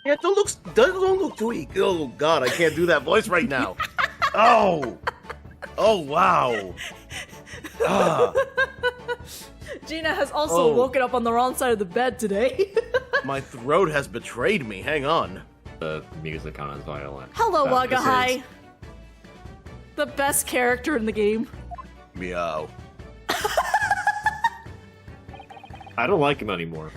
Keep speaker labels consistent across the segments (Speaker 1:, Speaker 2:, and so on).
Speaker 1: Yeah, don't look too weak. Oh God, I can't do that voice right now. Oh wow. Ah.
Speaker 2: Gina has also woken up on the wrong side of the bed today.
Speaker 1: My throat has betrayed me. Hang on.
Speaker 3: The music on is violent.
Speaker 2: Hello, Wagahai. The best character in the game.
Speaker 1: Meow.
Speaker 3: I don't like him anymore.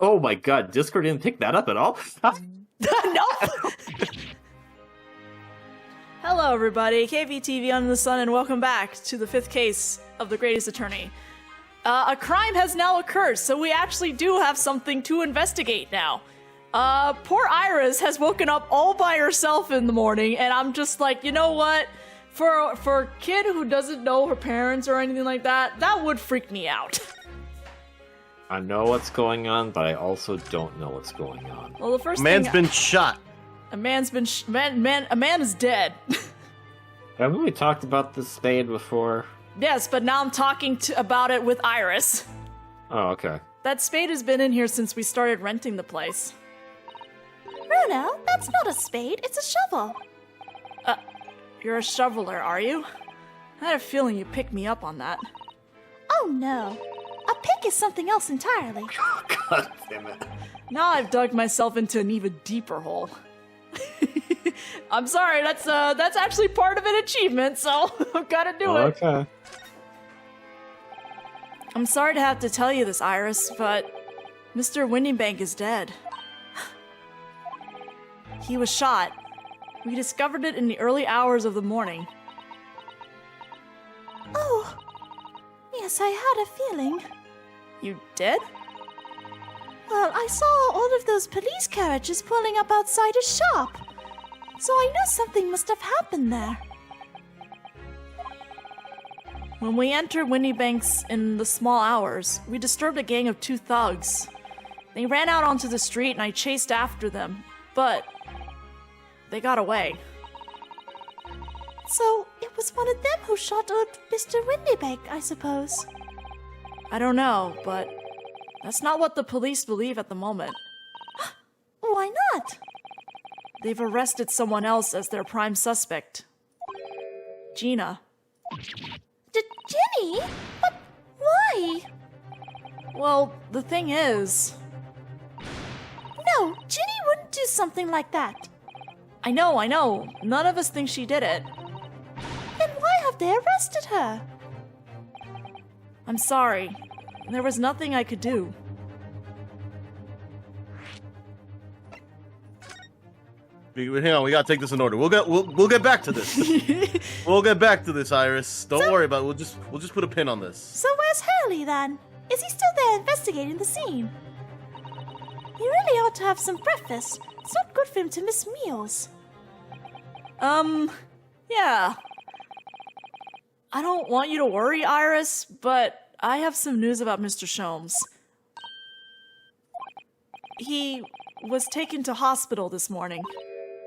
Speaker 3: Oh my god, Discord didn't pick that up at all?
Speaker 2: Nope. Hello, everybody. KVTV Under the Sun, and welcome back to the 5th case of the Greatest Attorney. A crime has now occurred, so we actually do have something to investigate now. Poor Iris has woken up all by herself in the morning, and I'm just like, you know what? For a kid who doesn't know her parents or anything like that, that would freak me out.
Speaker 3: I know what's going on, but I also don't know what's going on.
Speaker 2: Well, the first
Speaker 1: Man's
Speaker 2: thing...
Speaker 1: been shot.
Speaker 2: A man's been... a man is dead.
Speaker 3: Haven't we talked about this spade before?
Speaker 2: Yes, but now I'm talking about it with Iris.
Speaker 3: Oh, okay.
Speaker 2: That spade has been in here since we started renting the place.
Speaker 4: Bruno, that's not a spade, it's a shovel.
Speaker 2: You're a shoveler, are you? I had a feeling you'd pick me up on that.
Speaker 4: Oh no, a pick is something else entirely.
Speaker 3: God damn it.
Speaker 2: Now I've dug myself into an even deeper hole. I'm sorry, that's actually part of an achievement, so I've gotta do it.
Speaker 3: Okay.
Speaker 2: I'm sorry to have to tell you this, Iris, but Mr. Windybank is dead. He was shot. We discovered it in the early hours of the morning.
Speaker 4: Oh, yes, I had a feeling.
Speaker 2: You did?
Speaker 4: Well, I saw all of those police carriages pulling up outside his shop, so I knew something must have happened there.
Speaker 2: When we entered Windybanks in the small hours, we disturbed a gang of 2 thugs. They ran out onto the street and I chased after them, but they got away.
Speaker 4: So, it was one of them who shot old Mr. Windybank, I suppose.
Speaker 2: I don't know, but that's not what the police believe at the moment.
Speaker 4: Why not?
Speaker 2: They've arrested someone else as their prime suspect. Gina.
Speaker 4: Jenny? But why?
Speaker 2: Well, the thing is...
Speaker 4: No, Jenny wouldn't do something like that.
Speaker 2: I know. None of us think she did it.
Speaker 4: Then why have they arrested her?
Speaker 2: I'm sorry. There was nothing I could do.
Speaker 1: Hang on, we gotta take this in order. We'll get back to this. We'll get back to this, Iris. Don't worry about it. We'll just put a pin on this.
Speaker 4: So where's Hurley then? Is he still there investigating the scene? He really ought to have some breakfast. It's not good for him to miss meals.
Speaker 2: Yeah. I don't want you to worry, Iris, but I have some news about Mr. Sholmes. He was taken to hospital this morning.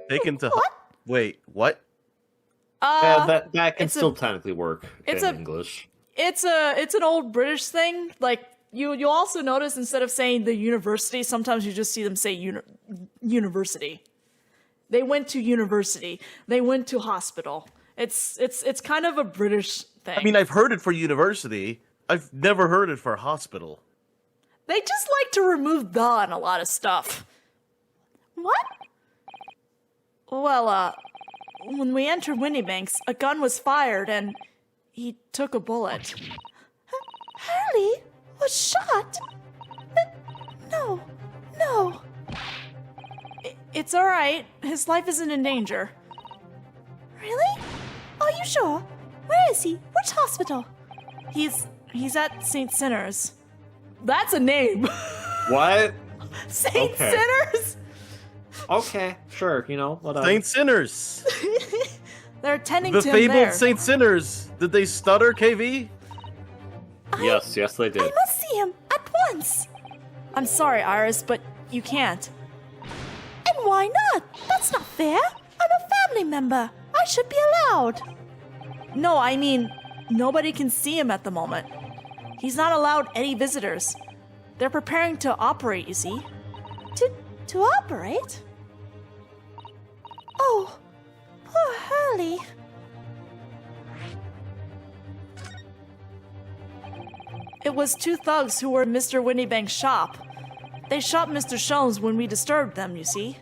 Speaker 1: Taken to...
Speaker 4: What?
Speaker 1: Wait, what?
Speaker 3: Yeah, that can still technically work in
Speaker 2: it's a-
Speaker 3: English.
Speaker 2: It's an old British thing. Like, you'll also notice instead of saying the university, sometimes you just see them say university. They went to university. They went to hospital. It's kind of a British thing.
Speaker 1: I mean, I've heard it for university. I've never heard it for hospital.
Speaker 2: They just like to remove the on a lot of stuff.
Speaker 4: What?
Speaker 2: Well, when we entered Windybanks, a gun was fired and he took a bullet.
Speaker 4: Hurley was shot? No.
Speaker 2: It's alright. His life isn't in danger.
Speaker 4: Really? Are you sure? Where is he? Which hospital?
Speaker 2: He's at St. Sinners. That's a name.
Speaker 3: What?
Speaker 2: St.
Speaker 3: Okay.
Speaker 2: Sinners?
Speaker 3: Okay, sure, whatever.
Speaker 1: Saint Sinners.
Speaker 2: They're tending
Speaker 1: The
Speaker 2: to him there.
Speaker 1: fabled Saint Sinners. Did they stutter, KV?
Speaker 3: Yes, they did.
Speaker 4: I must see him at once.
Speaker 2: I'm sorry, Iris, but you can't.
Speaker 4: And why not? That's not fair. I'm a family member. I should be allowed.
Speaker 2: No, I mean, nobody can see him at the moment. He's not allowed any visitors. They're preparing to operate, you see.
Speaker 4: To operate? Oh, poor Hurley.
Speaker 2: It was 2 thugs who were in Mr. Windybank's shop. They shot Mr. Sholmes when we disturbed them, you see.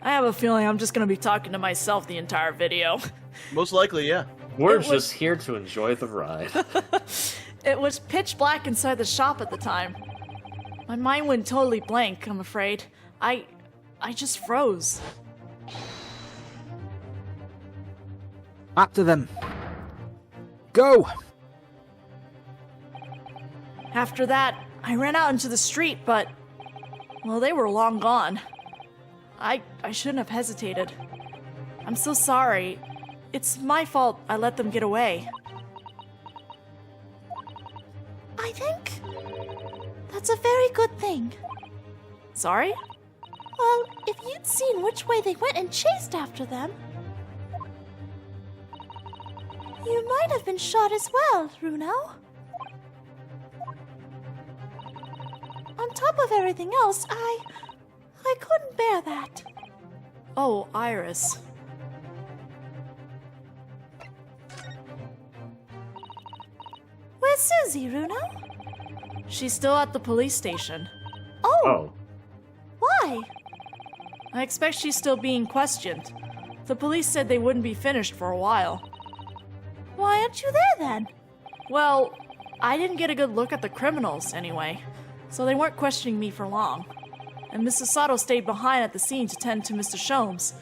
Speaker 2: I have a feeling I'm just gonna be talking to myself the entire video.
Speaker 1: Most likely, yeah.
Speaker 3: We're just here to enjoy the ride.
Speaker 2: It was pitch black inside the shop at the time. My mind went totally blank, I'm afraid. I just froze.
Speaker 5: After them. Go!
Speaker 2: After that, I ran out into the street, but, well, they were long gone. I shouldn't have hesitated. I'm so sorry. It's my fault I let them get away.
Speaker 4: I think that's a very good thing.
Speaker 2: Sorry?
Speaker 4: Well, if you'd seen which way they went and chased after them, you might have been shot as well, Runo. On top of everything else, I couldn't bear that.
Speaker 2: Oh, Iris.
Speaker 4: Where's Susie, Runo?
Speaker 2: She's still at the police station.
Speaker 3: Oh.
Speaker 4: Why?
Speaker 2: I expect she's still being questioned. The police said they wouldn't be finished for a while.
Speaker 4: Why aren't you there then?
Speaker 2: Well, I didn't get a good look at the criminals, anyway, so they weren't questioning me for long. And Mrs. Sato stayed behind at the scene to tend to Mr. Sholmes,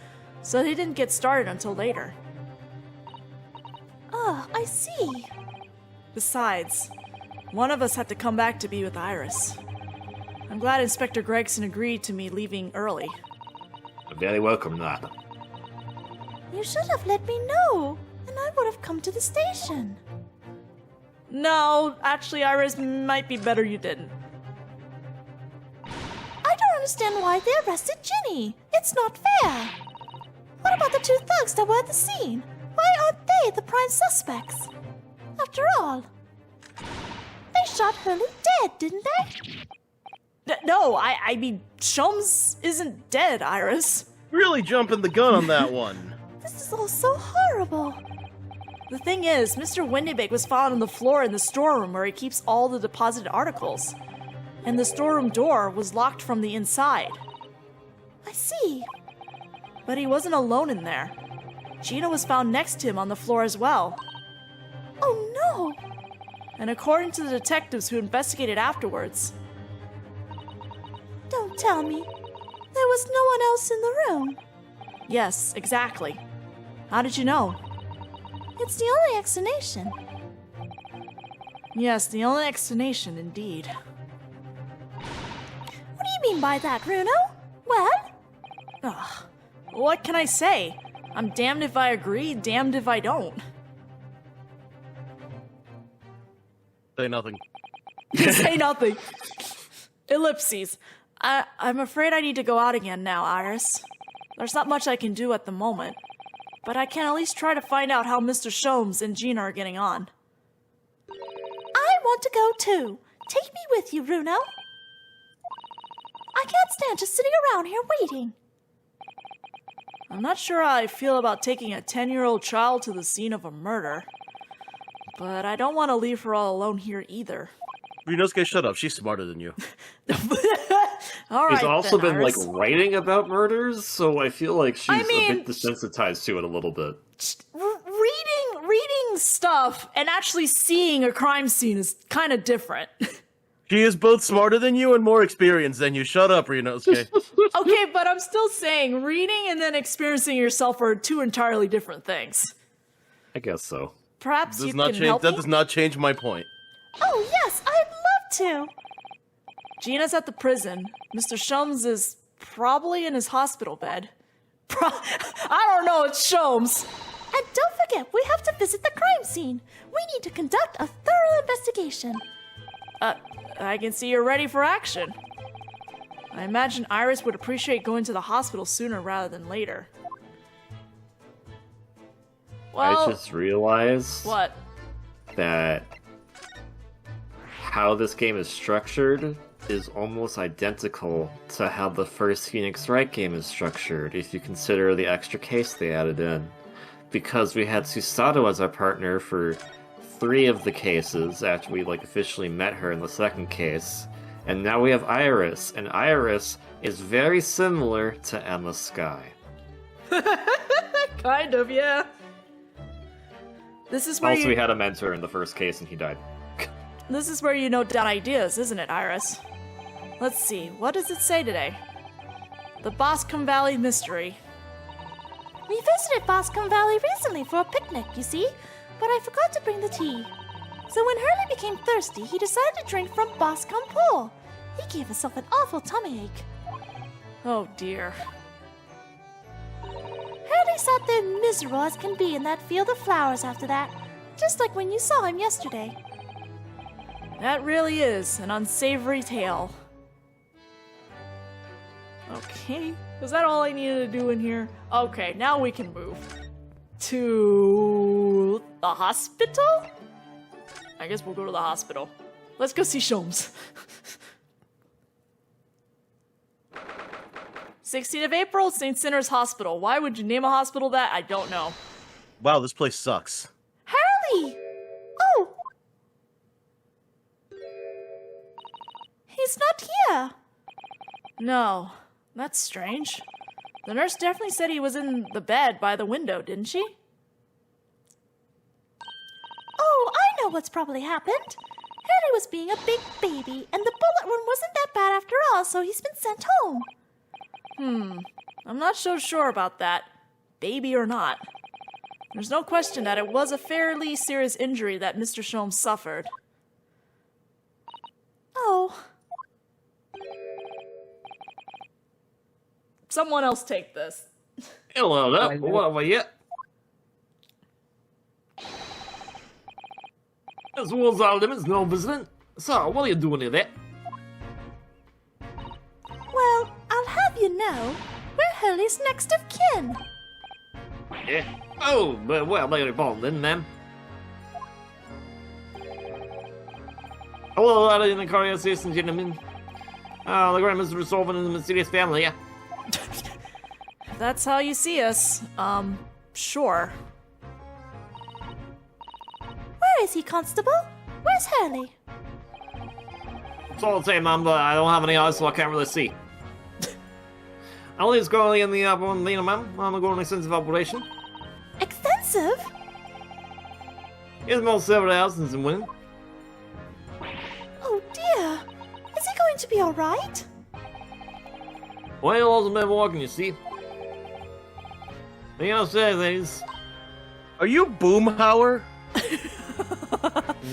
Speaker 2: so they didn't get started until later.
Speaker 4: Oh, I see.
Speaker 2: Besides, one of us had to come back to be with Iris. I'm glad Inspector Gregson agreed to me leaving early.
Speaker 3: I'm very welcome, that.
Speaker 4: You should have let me know, and I would have come to the station.
Speaker 2: No, actually, Iris, might be better you didn't.
Speaker 4: I don't understand why they arrested Ginny. It's not fair. What about the 2 thugs that were at the scene? Why aren't they the prime suspects? After all, they shot Hurley dead, didn't they?
Speaker 2: No, I mean, Sholmes isn't dead, Iris.
Speaker 1: Really jumping the gun on that one.
Speaker 4: This is all so horrible.
Speaker 2: The thing is, Mr. Windybank was found on the floor in the storeroom where he keeps all the deposited articles. And the storeroom door was locked from the inside.
Speaker 4: I see.
Speaker 2: But he wasn't alone in there. Gina was found next to him on the floor as well.
Speaker 4: Oh no!
Speaker 2: And according to the detectives who investigated afterwards...
Speaker 4: Don't tell me. There was no one else in the room.
Speaker 2: Yes, exactly. How did you know?
Speaker 4: It's the only explanation.
Speaker 2: Yes, the only explanation, indeed.
Speaker 4: What do you mean by that, Runo? Well?
Speaker 2: Ugh. What can I say? I'm damned if I agree, damned if I don't.
Speaker 1: Say nothing.
Speaker 2: Say nothing. Ellipses. I'm afraid I need to go out again now, Iris. There's not much I can do at the moment, but I can at least try to find out how Mr. Sholmes and Gina are getting on.
Speaker 4: I want to go too. Take me with you, Runo. I can't stand just sitting around here waiting.
Speaker 2: I'm not sure how I feel about taking a 10-year-old child to the scene of a murder, but I don't want to leave her all alone here either.
Speaker 1: Ryunosuke, shut up. She's smarter than you.
Speaker 2: All right,
Speaker 3: She's also
Speaker 2: then,
Speaker 3: been
Speaker 2: Iris.
Speaker 3: like writing about murders, so I feel like she's
Speaker 2: I mean,
Speaker 3: a bit desensitized to it a little bit.
Speaker 2: Reading stuff and actually seeing a crime scene is kind of different.
Speaker 1: She is both smarter than you and more experienced than you. Shut up, Ryunosuke.
Speaker 2: Okay, but I'm still saying reading and then experiencing yourself are 2 entirely different things.
Speaker 3: I guess so.
Speaker 2: Perhaps you
Speaker 1: Does not
Speaker 2: can
Speaker 1: change.
Speaker 2: help
Speaker 1: That
Speaker 2: me?
Speaker 1: does not change my point.
Speaker 4: Oh yes, I'd love to.
Speaker 2: Gina's at the prison. Mr. Sholmes is probably in his hospital bed. I don't know, it's Sholmes.
Speaker 4: And don't forget, we have to visit the crime scene. We need to conduct a thorough investigation.
Speaker 2: I can see you're ready for action. I imagine Iris would appreciate going to the hospital sooner rather than later. Well,
Speaker 3: I just realized
Speaker 2: what?
Speaker 3: that how this game is structured is almost identical to how the first Phoenix Wright game is structured, if you consider the extra case they added in. Because we had Susato as our partner for 3 of the cases after we officially met her in the second case, and now we have Iris, and Iris is very similar to Emma Sky.
Speaker 2: Kind of, yeah. This is where
Speaker 3: Also, we had a mentor in the first case and he died.
Speaker 2: This is where you note down ideas, isn't it, Iris? Let's see, what does it say today? The Boscombe Valley Mystery.
Speaker 4: We visited Boscombe Valley recently for a picnic, you see, but I forgot to bring the tea. So when Hurley became thirsty, he decided to drink from Boscombe Pool. He gave himself an awful tummy ache.
Speaker 2: Oh dear.
Speaker 4: Hurley sat there miserable as can be in that field of flowers after that, just like when you saw him yesterday.
Speaker 2: That really is an unsavory tale. Okay, is that all I needed to do in here? Okay, now we can move to the hospital? I guess we'll go to the hospital. Let's go see Sholmes. 16th of April, St. Sinner's Hospital. Why would you name a hospital that? I don't know.
Speaker 1: Wow, this place sucks.
Speaker 4: Hurley! Oh! He's not here.
Speaker 2: No, that's strange. The nurse definitely said he was in the bed by the window, didn't she?
Speaker 4: Oh, I know what's probably happened. Hurley was being a big baby, and the bullet wound wasn't that bad after all, so he's been sent home.
Speaker 2: I'm not so sure about that, baby or not. There's no question that it was a fairly serious injury that Mr. Sholmes suffered.
Speaker 4: Oh.
Speaker 2: Someone else take this.
Speaker 3: Hello there, what were you? This was our limits, no visiting. So, what are you doing here there?
Speaker 4: Well, I'll have you know, we're Hurley's next of kin.
Speaker 3: Yeah. Oh, well, they're involved then, ma'am. Hello, ladies and curious and gentlemen. The grand is resolving in the mysterious family, yeah?
Speaker 2: If that's how you see us, sure.
Speaker 4: Where is he, Constable? Where's Hurley?
Speaker 3: It's all the same, ma'am, but I don't have any eyes, so I can't really see. Only is currently in the upper one, ma'am. I'm going extensive operation.
Speaker 4: Extensive?
Speaker 3: It's most several thousands in winning.
Speaker 4: Oh dear. Is he going to be alright?
Speaker 3: Well, he'll also been walking, you see. The upstairs, ladies.
Speaker 1: Are you Boomhauer?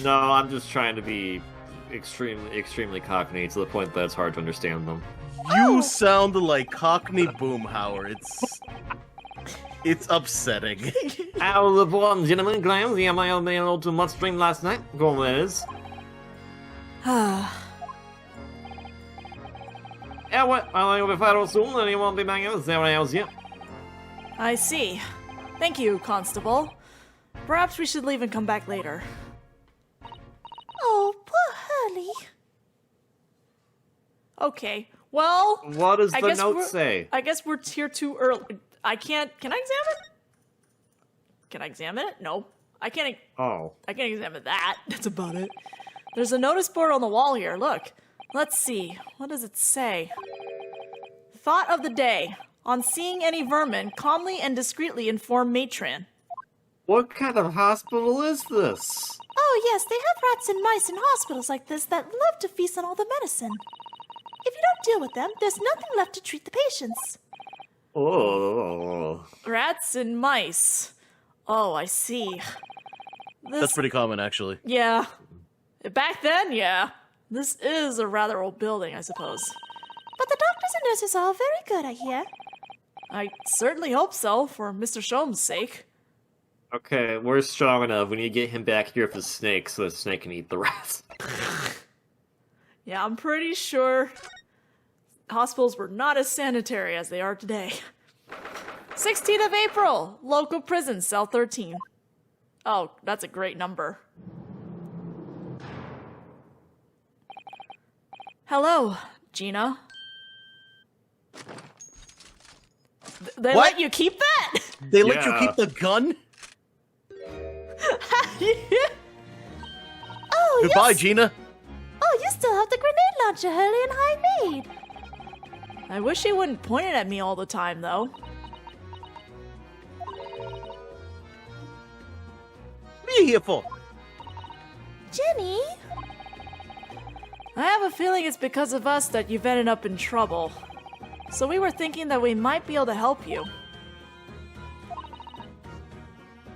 Speaker 3: No, I'm just trying to be extremely cockney to the point that it's hard to understand them.
Speaker 1: You sound like Cockney Boomhauer. It's upsetting.
Speaker 3: Out of the bottom, gentlemen, claims the MIL made a little too much stream last night. Go on, that is. Yeah, what? I'll be fired soon, and you won't be back in the 7 hours yet.
Speaker 2: I see. Thank you, Constable. Perhaps we should leave and come back later.
Speaker 4: Oh, poor Hurley.
Speaker 2: Okay, well...
Speaker 3: What does
Speaker 2: I
Speaker 3: the
Speaker 2: guess
Speaker 3: note
Speaker 2: we're-
Speaker 3: say?
Speaker 2: I guess we're here too early. I can't... Can I examine? Can I examine it? No. I can't examine that. That's about it. There's a notice board on the wall here. Look. Let's see. What does it say? Thought of the day. On seeing any vermin, calmly and discreetly inform matron.
Speaker 3: What kind of hospital is this?
Speaker 4: Oh yes, they have rats and mice in hospitals like this that love to feast on all the medicine. If you don't deal with them, there's nothing left to treat the patients.
Speaker 3: Oh.
Speaker 2: Rats and mice. Oh, I see.
Speaker 1: That's pretty common, actually.
Speaker 2: Yeah. Back then, yeah. This is a rather old building, I suppose.
Speaker 4: But the doctors and nurses are all very good, I hear.
Speaker 2: I certainly hope so, for Mr. Sholmes' sake.
Speaker 3: Okay, we're strong enough. We need to get him back here for the snake so the snake can eat the rats.
Speaker 2: Yeah, I'm pretty sure hospitals were not as sanitary as they are today. 16th of April, local prison, cell 13. Oh, that's a great number. Hello, Gina. They
Speaker 1: What?
Speaker 2: let you keep that?
Speaker 1: They let you
Speaker 3: Yeah.
Speaker 1: keep the gun?
Speaker 4: Oh,
Speaker 1: Goodbye,
Speaker 4: yes.
Speaker 1: Gina.
Speaker 4: Oh, you still have the grenade launcher Hurley and I made.
Speaker 2: I wish he wouldn't point it at me all the time, though.
Speaker 1: What are you here for?
Speaker 4: Jenny?
Speaker 2: I have a feeling it's because of us that you've ended up in trouble. So we were thinking that we might be able to help you.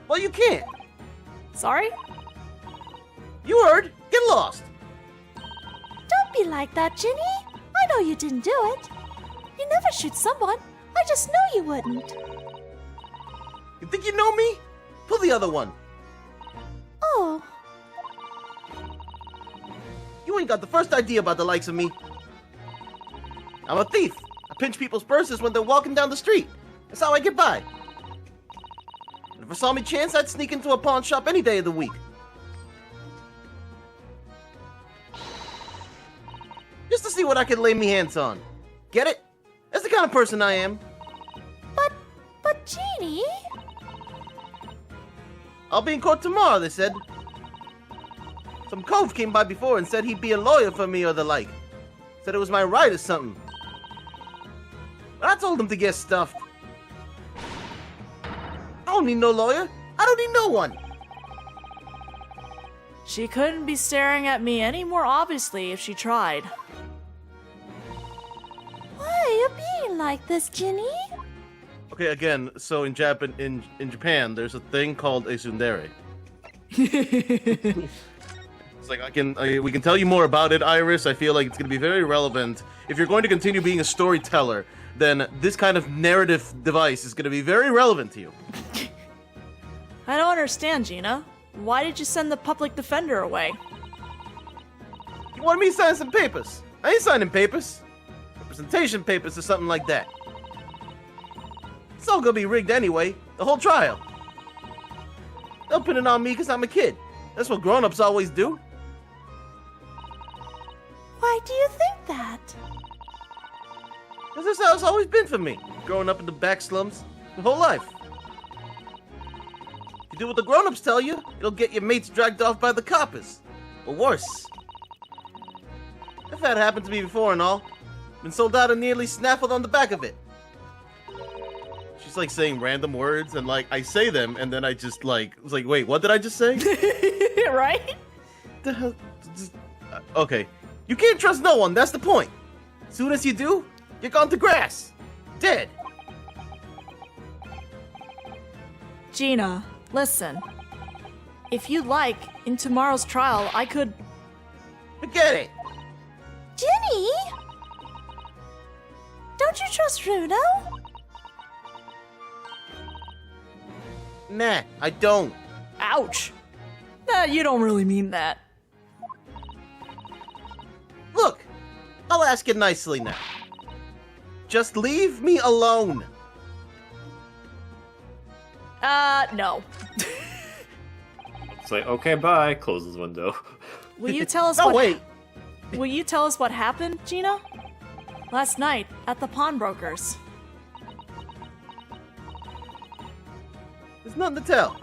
Speaker 1: Well, you can't.
Speaker 2: Sorry?
Speaker 1: You heard. Get lost.
Speaker 4: Don't be like that, Jenny. I know you didn't do it. You never shoot someone. I just know you wouldn't.
Speaker 1: You think you know me? Pull the other one.
Speaker 4: Oh,
Speaker 1: You ain't got the first idea about the likes of me. I'm a thief. I pinch people's purses when they're walking down the street. That's how I get by. And if I saw me chance, I'd sneak into a pawn shop any day of the week. Just to see what I could lay me hands on. Get it? That's the kind of person I am.
Speaker 4: but Jeannie?
Speaker 1: I'll be in court tomorrow, they said. Some cove came by before and said he'd be a lawyer for me or the like. Said it was my right or something. But I told him to get stuffed. I don't need no lawyer. I don't need no one.
Speaker 2: She couldn't be staring at me any more obviously if she tried.
Speaker 4: Why are you being like this, Jenny?
Speaker 1: Okay, again, so in Japan, there's a thing called a tsundere. It's like we can tell you more about it, Iris. I feel like it's going to be very relevant. If you're going to continue being a storyteller, then this kind of narrative device is going to be very relevant to you.
Speaker 2: I don't understand, Gina. Why did you send the public defender away?
Speaker 1: You want me to sign some papers? I ain't signing papers. Representation papers or something like that. It's all gonna be rigged anyway. The whole trial. They'll pin it on me because I'm a kid. That's what grown-ups always do.
Speaker 4: Why do you think that?
Speaker 1: Because that's how it's always been for me. Growing up in the back slums. My whole life. If you do what the grown-ups tell you, it'll get your mates dragged off by the coppers. Or worse. If that happened to me before and all. Been sold out and nearly snaffled on the back of it. She's like saying random words and like I say them and then I just like was like, wait, what did I just say?
Speaker 2: Right?
Speaker 1: The hell? Okay. You can't trust no one, that's the point. Soon as you do, you're gone to grass. Dead.
Speaker 2: Gina, listen. If you like, in tomorrow's trial, I could...
Speaker 1: Forget it.
Speaker 4: Jenny? Don't you trust Runo?
Speaker 1: Nah, I don't.
Speaker 2: Ouch! Nah, you don't really mean that.
Speaker 1: Look, I'll ask it nicely now. Just leave me alone.
Speaker 2: No.
Speaker 3: It's like, okay, bye. Closes window.
Speaker 2: Will you tell us
Speaker 1: No,
Speaker 2: what...
Speaker 1: wait.
Speaker 2: Will you tell us what happened, Gina? Last night, at the pawnbrokers.
Speaker 1: There's nothing to tell.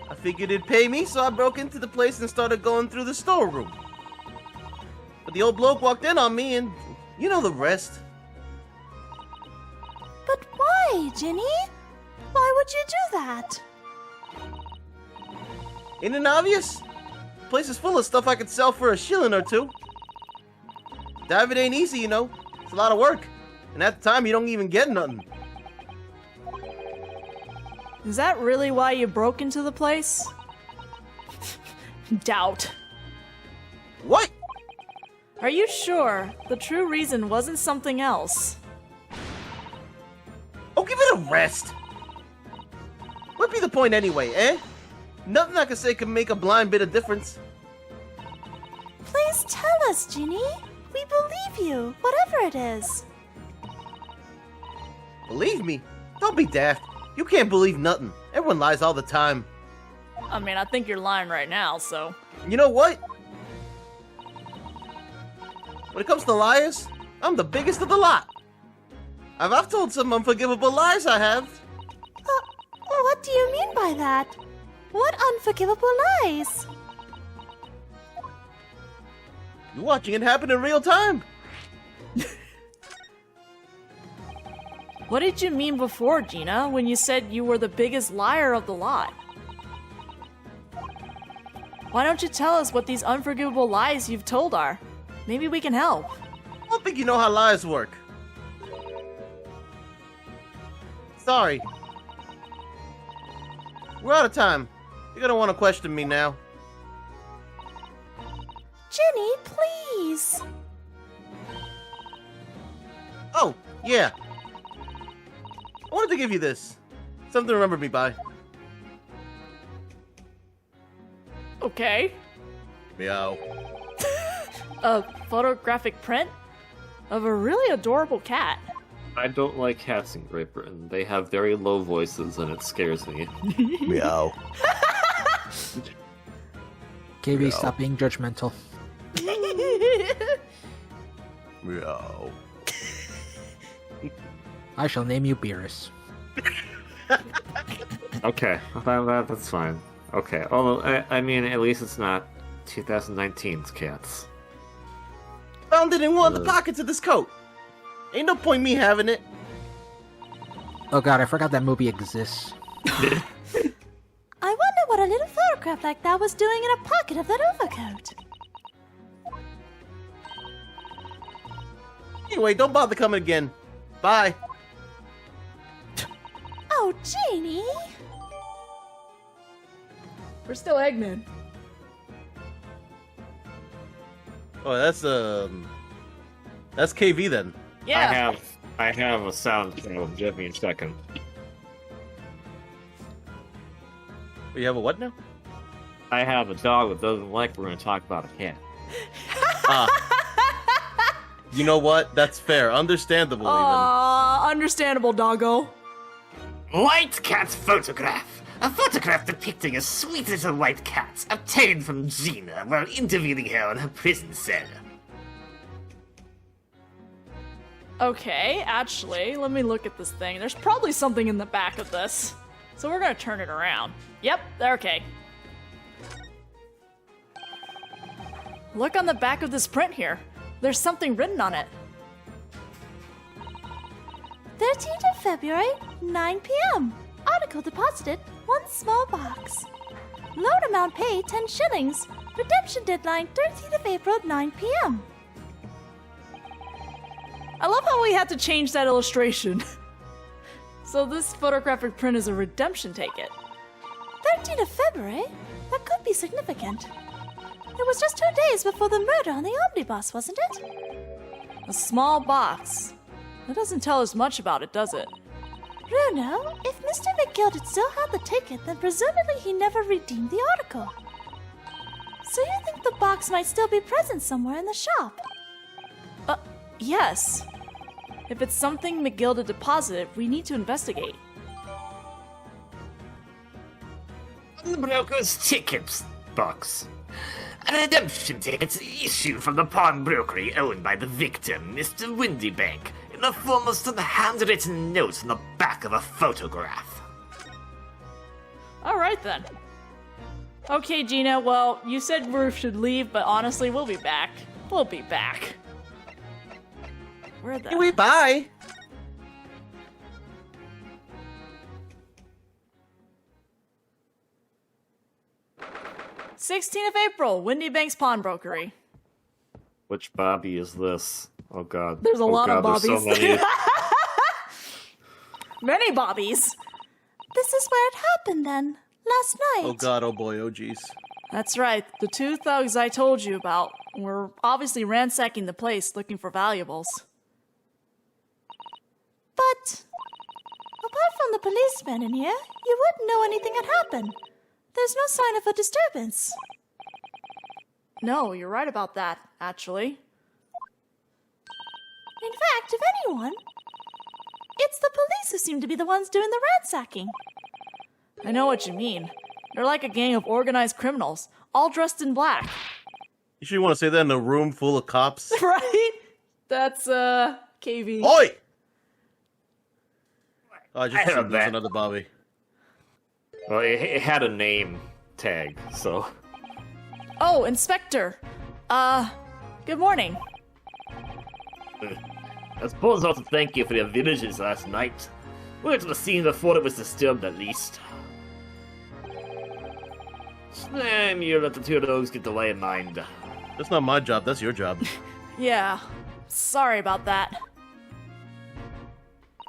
Speaker 1: I figured it'd pay me, so I broke into the place and started going through the storeroom. But the old bloke walked in on me and you know the rest.
Speaker 4: But why, Jenny? Why would you do that?
Speaker 1: Ain't it obvious? The place is full of stuff I could sell for a shilling or two. Diving ain't easy, you know. It's a lot of work. And at the time, you don't even get nothing.
Speaker 2: Is that really why you broke into the place? Doubt.
Speaker 1: What?
Speaker 2: Are you sure the true reason wasn't something else?
Speaker 1: Oh, give it a rest. What'd be the point anyway, eh? Nothing I can say can make a blind bit of difference.
Speaker 4: Please tell us, Jenny. We believe you, whatever it is.
Speaker 1: Believe me? Don't be daft. You can't believe nothing. Everyone lies all the time.
Speaker 2: I mean, I think you're lying right now, so...
Speaker 1: You know what? When it comes to liars, I'm the biggest of the lot. I've told some unforgivable lies, I have.
Speaker 4: What do you mean by that? What unforgivable lies?
Speaker 1: You're watching it happen in real time.
Speaker 2: What did you mean before, Gina, when you said you were the biggest liar of the lot? Why don't you tell us what these unforgivable lies you've told are? Maybe we can help.
Speaker 1: I don't think you know how lies work. Sorry. We're out of time. You're gonna want to question me now.
Speaker 4: Ginny, please.
Speaker 1: Oh, yeah. I wanted to give you this. Something to remember me by.
Speaker 2: Okay.
Speaker 1: Meow.
Speaker 2: A photographic print of a really adorable cat.
Speaker 3: I don't like cats in Great Britain. They have very low voices and it scares me.
Speaker 1: Meow.
Speaker 5: KB, stop being judgmental.
Speaker 1: Meow.
Speaker 5: I shall name you Beerus.
Speaker 3: Okay, that's fine. Okay, although, I mean, at least it's not 2019's cats.
Speaker 1: Found it in one of the pockets of this coat. Ain't no point me having it.
Speaker 5: Oh god, I forgot that movie exists.
Speaker 4: I wonder what a little photograph like that was doing in a pocket of that overcoat.
Speaker 1: Anyway, don't bother coming again. Bye.
Speaker 4: Oh, Janie.
Speaker 2: We're still Eggman.
Speaker 1: Oh, that's KV then.
Speaker 2: Yeah.
Speaker 3: I have a sound problem. Give me a second.
Speaker 1: You have a what now?
Speaker 3: I have a dog that doesn't like we're going to talk about a cat.
Speaker 1: You know what? That's fair. Understandable,
Speaker 2: Understandable, doggo.
Speaker 6: White cat photograph. A photograph depicting a sweet little white cat obtained from Gina while interviewing her in her prison cell.
Speaker 2: Okay, actually, let me look at this thing. There's probably something in the back of this. So we're gonna turn it around. Yep, okay. Look on the back of this print here. There's something written on it.
Speaker 4: 13th of February, 9 p.m. Article deposited, 1 small box. Loan amount paid, 10 shillings. Redemption deadline, 13th of April, 9 p.m.
Speaker 2: I love how we had to change that illustration. So this photographic print is a redemption ticket.
Speaker 4: 13th of February? That could be significant. It was just 2 days before the murder on the omnibus, wasn't it?
Speaker 2: A small box. That doesn't tell us much about it, does it?
Speaker 4: Bruno, if Mr. McGilded still had the ticket, then presumably he never redeemed the article. So you think the box might still be present somewhere in the shop?
Speaker 2: Yes. If it's something McGilda deposited, we need to investigate.
Speaker 6: Broker's tickets box. A redemption ticket issued from the pawnbrokery owned by the victim, Mr. Windybank, in the form of some handwritten notes on the back of a photograph.
Speaker 2: Alright then. Okay, Gina, well, you said we should leave, but honestly, we'll be back. We'll be back. Where the...
Speaker 1: Anyway, bye.
Speaker 2: '16th of April, Windy Bank's Pawnbrokery.
Speaker 3: Which Bobby is this? Oh god.
Speaker 2: There's a lot of
Speaker 3: there's so
Speaker 2: Bobbies.
Speaker 3: many.
Speaker 2: Many Bobbies.
Speaker 4: This is where it happened then, last night.
Speaker 1: Oh god, oh boy, oh jeez.
Speaker 2: That's right, the 2 thugs I told you about were obviously ransacking the place looking for valuables.
Speaker 4: But apart from the policeman in here, you wouldn't know anything had happened. There's no sign of a disturbance.
Speaker 2: No, you're right about that, actually.
Speaker 4: In fact, if anyone, it's the police who seem to be the ones doing the ransacking.
Speaker 2: I know what you mean. They're like a gang of organized criminals, all dressed in black.
Speaker 1: You sure you want to say that in a room full of cops?
Speaker 2: Right? That's, KV.
Speaker 1: Oi! Oh, I just
Speaker 6: I heard
Speaker 1: assumed there's
Speaker 6: that.
Speaker 1: another Bobby.
Speaker 3: Well, it had a name tag, so.
Speaker 2: Oh, Inspector. Good morning.
Speaker 6: I suppose I ought to thank you for your villages last night. We went to the scene before it was disturbed, at least. Slam, you let the two dogs get the way in mind.
Speaker 1: That's not my job, that's your job.
Speaker 2: Yeah. Sorry about that.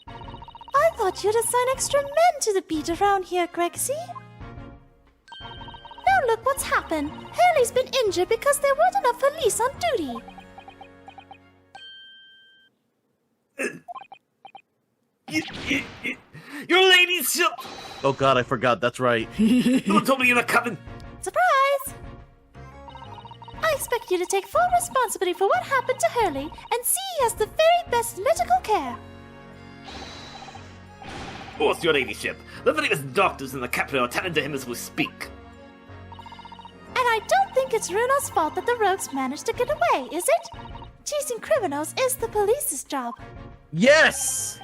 Speaker 4: I thought you'd assign extra men to the beat around here, Gregsy. Now look what's happened. Hurley's been injured because there weren't enough police on duty.
Speaker 6: Your ladyship!
Speaker 1: Oh god, I forgot, that's right.
Speaker 6: No one told me you were coming!
Speaker 4: Surprise! I expect you to take full responsibility for what happened to Hurley and see he has the very best medical care.
Speaker 6: Of course, your ladyship. The very best doctors in the capital are tending to him as we speak.
Speaker 4: And I don't think it's Runo's fault that the rogues managed to get away, is it? Chasing criminals is the police's job.
Speaker 1: Yes!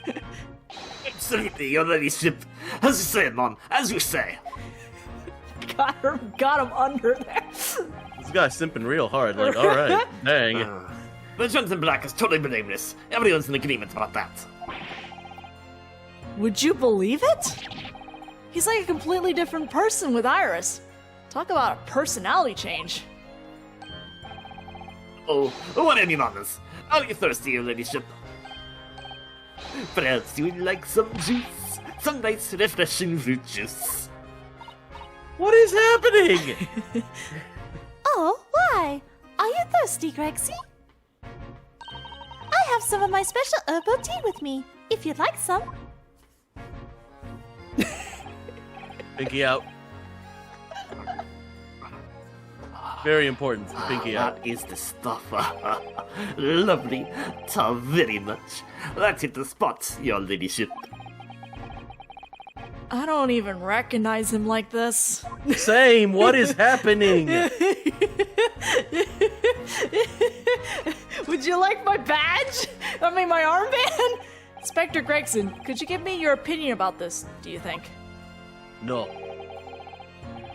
Speaker 6: Absolutely, your ladyship. As you say, Mom, as you say.
Speaker 2: Got him under there.
Speaker 1: This guy's simping real hard, like, alright, dang.
Speaker 6: The Jonathan Black is totally blameless. Everyone's in agreement about that.
Speaker 2: Would you believe it? He's like a completely different person with Iris. Talk about a personality change.
Speaker 6: Oh, what any manners? Are you thirsty, your ladyship? Perhaps you would like some juice? Some nice refreshing fruit juice.
Speaker 1: What is happening?
Speaker 4: Oh, why? Are you thirsty, Gregsy? I have some of my special herbal tea with me, if you'd like some.
Speaker 1: Pinky out. Very important, pinky out.
Speaker 6: That is the stuff. Lovely. Ta very much. Let's hit the spot, your ladyship.
Speaker 2: I don't even recognize him like this.
Speaker 1: Same, what is happening?
Speaker 2: Would you like my badge? I mean, my armband? Inspector Gregson, could you give me your opinion about this, do you think?
Speaker 1: No.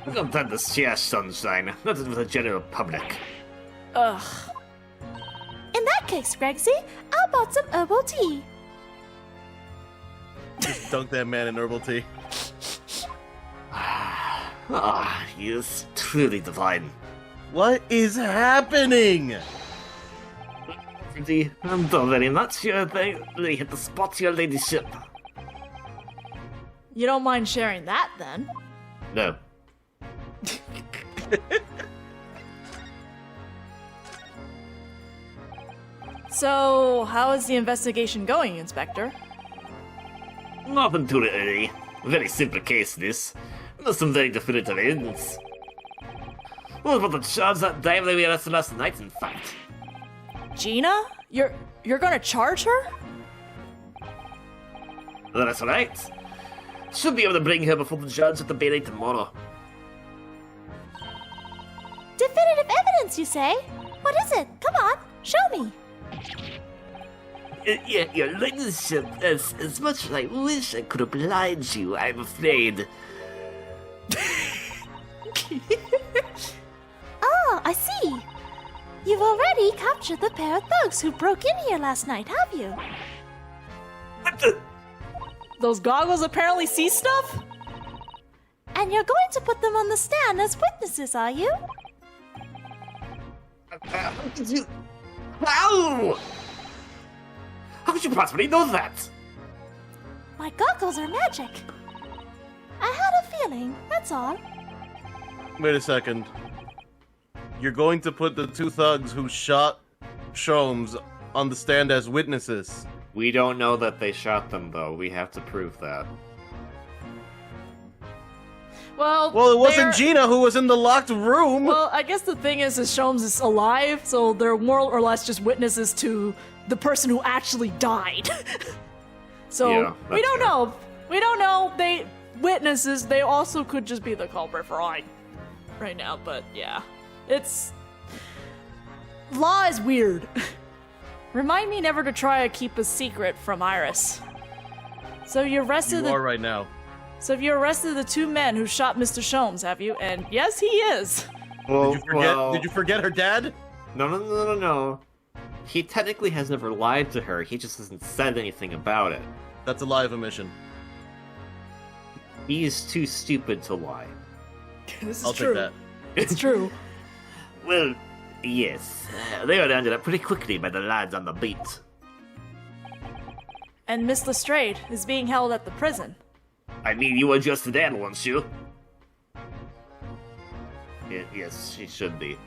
Speaker 6: We don't tend to share sunshine, not with the general public.
Speaker 2: Ugh.
Speaker 4: In that case, Gregsy, I bought some herbal tea.
Speaker 1: Just dunk that man in herbal tea.
Speaker 6: Ah, he is truly divine.
Speaker 1: What is happening?
Speaker 6: I'm done very much. They hit the spot, your ladyship.
Speaker 2: You don't mind sharing that, then?
Speaker 6: No.
Speaker 2: So, how is the investigation going, Inspector?
Speaker 6: Nothing too early. Very simple case, this. There's some very definitive evidence. What about the charge that dame that we arrested last night, in fact?
Speaker 2: Gina? You're gonna charge her?
Speaker 6: That's right. Should be able to bring her before the judge at the bailey tomorrow.
Speaker 4: Definitive evidence, you say? What is it? Come on, show me.
Speaker 6: Yeah, your ladyship, as much as I wish I could oblige you, I'm afraid.
Speaker 4: Oh, I see. You've already captured the pair of thugs who broke in here last night, have you?
Speaker 6: What the?
Speaker 2: Those goggles apparently see stuff?
Speaker 4: And you're going to put them on the stand as witnesses, are you?
Speaker 6: How did you... How? How could you possibly know that?
Speaker 4: My goggles are magic. I had a feeling, that's all.
Speaker 1: Wait a second. You're going to put the two thugs who shot Sholmes on the stand as witnesses.
Speaker 3: We don't know that they shot them, though. We have to prove that.
Speaker 2: Well,
Speaker 1: Well, it wasn't
Speaker 2: they're-
Speaker 1: Gina who was in the locked room.
Speaker 2: Well, I guess the thing is Sholmes is alive, so they're more or less just witnesses to the person who actually died. So
Speaker 3: Yeah,
Speaker 2: we
Speaker 3: that's
Speaker 2: don't
Speaker 3: fair.
Speaker 2: know. We don't know. witnesses, they also could just be the culprit for all right now, but yeah. Law is weird. Remind me never to try to keep a secret from Iris. So you arrested
Speaker 1: You are right now.
Speaker 2: So have you arrested the 2 men who shot Mr. Sholmes, have you? And yes, he is.
Speaker 3: Well,
Speaker 1: Did you forget her dad?
Speaker 3: No. He technically has never lied to her. He just hasn't said anything about it.
Speaker 1: That's a lie of omission.
Speaker 3: He is too stupid to lie.
Speaker 2: This is
Speaker 1: I'll
Speaker 2: true.
Speaker 1: take that.
Speaker 2: It's true.
Speaker 6: Well, yes. They were rounded up pretty quickly by the lads on the beat.
Speaker 2: And Miss Lestrade is being held at the prison.
Speaker 6: I mean, you were just there, weren't you? Yes, she should be.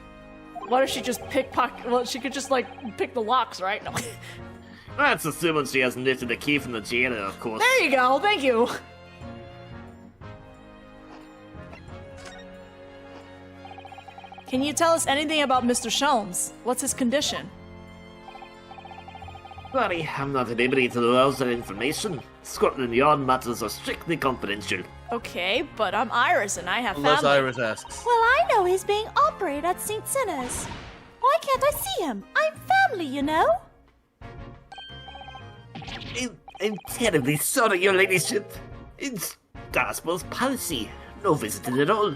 Speaker 2: What if she just pickpocket? Well, she could just, like, pick the locks, right? No.
Speaker 6: That's assuming she hasn't lifted the key from the jailer, of course.
Speaker 2: There you go, thank you. Can you tell us anything about Mr. Sholmes? What's his condition?
Speaker 6: Sorry, I'm not at liberty to divulge that information. Scotland Yard matters are strictly confidential.
Speaker 2: Okay, but I'm Iris and I have
Speaker 1: Unless
Speaker 2: family.
Speaker 1: Iris asks.
Speaker 4: Well, I know he's being operated at St. Sinner's. Why can't I see him? I'm family, you know?
Speaker 6: I'm terribly sorry, your ladyship. It's Gospel's policy. No visiting at all.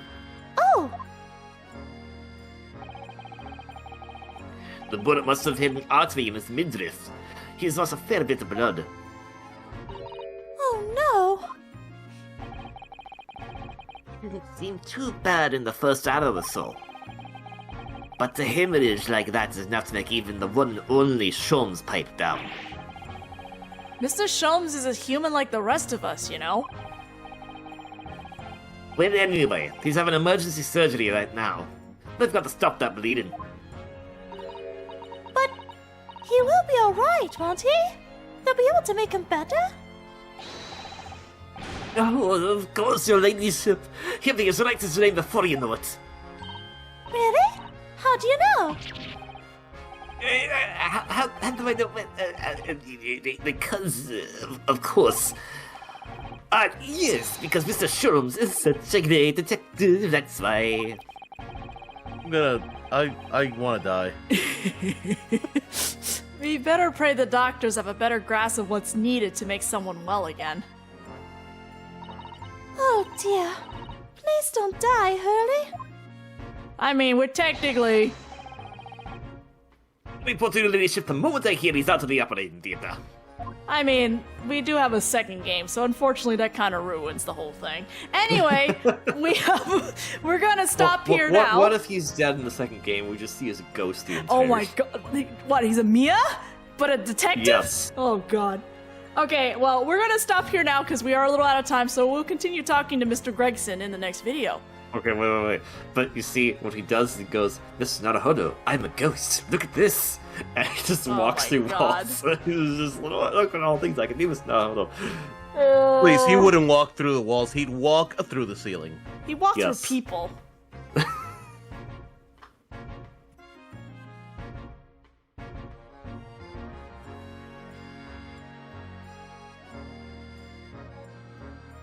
Speaker 4: Oh,
Speaker 6: The bullet must have hit an artery in his midriff. He has lost a fair bit of blood.
Speaker 4: oh
Speaker 6: Didn't seem too bad in the first hour or so. But the hemorrhage like that is enough to make even the one and only Sholmes pipe down.
Speaker 2: Mr. Sholmes is a human like the rest of us, you know?
Speaker 6: Well, anyway, he's having emergency surgery right now. They've got to stop that bleeding.
Speaker 4: but he will be alright, won't he? They'll be able to make him better?
Speaker 6: Oh, of course, your ladyship. He'll be as right as rain before you know it.
Speaker 4: Really? How do you know?
Speaker 6: How do I know? Because, of course. Yes, because Mr. Sholmes is such a great detective, that's why.
Speaker 1: I wanna die.
Speaker 2: We better pray the doctors have a better grasp of what's needed to make someone well again.
Speaker 4: Oh dear. Please don't die, Hurley.
Speaker 2: I mean, we're technically...
Speaker 6: Report to your ladyship the moment I hear he's out of the operating theater.
Speaker 2: I mean, we do have a second game, so unfortunately that kind of ruins the whole thing. Anyway, we're gonna stop here now.
Speaker 3: What if he's dead in the second game? We just see his ghost the entire
Speaker 2: Oh my god. What, he's a Mia? But a detective?
Speaker 3: Yes.
Speaker 2: Oh god. Okay, well, we're gonna stop here now because we are a little out of time, so we'll continue talking to Mr. Gregson in the next video.
Speaker 3: Okay, wait. But you see, what he does is he goes, "This is not a hodo. I'm a ghost. Look at this." And he just walks
Speaker 2: my
Speaker 3: through
Speaker 2: God.
Speaker 3: walls. He's just, look at all the things I can do. It's not a hodo.
Speaker 1: Please, he wouldn't walk through the walls. He'd walk through the ceiling.
Speaker 2: He walked
Speaker 3: Yes.
Speaker 2: through people.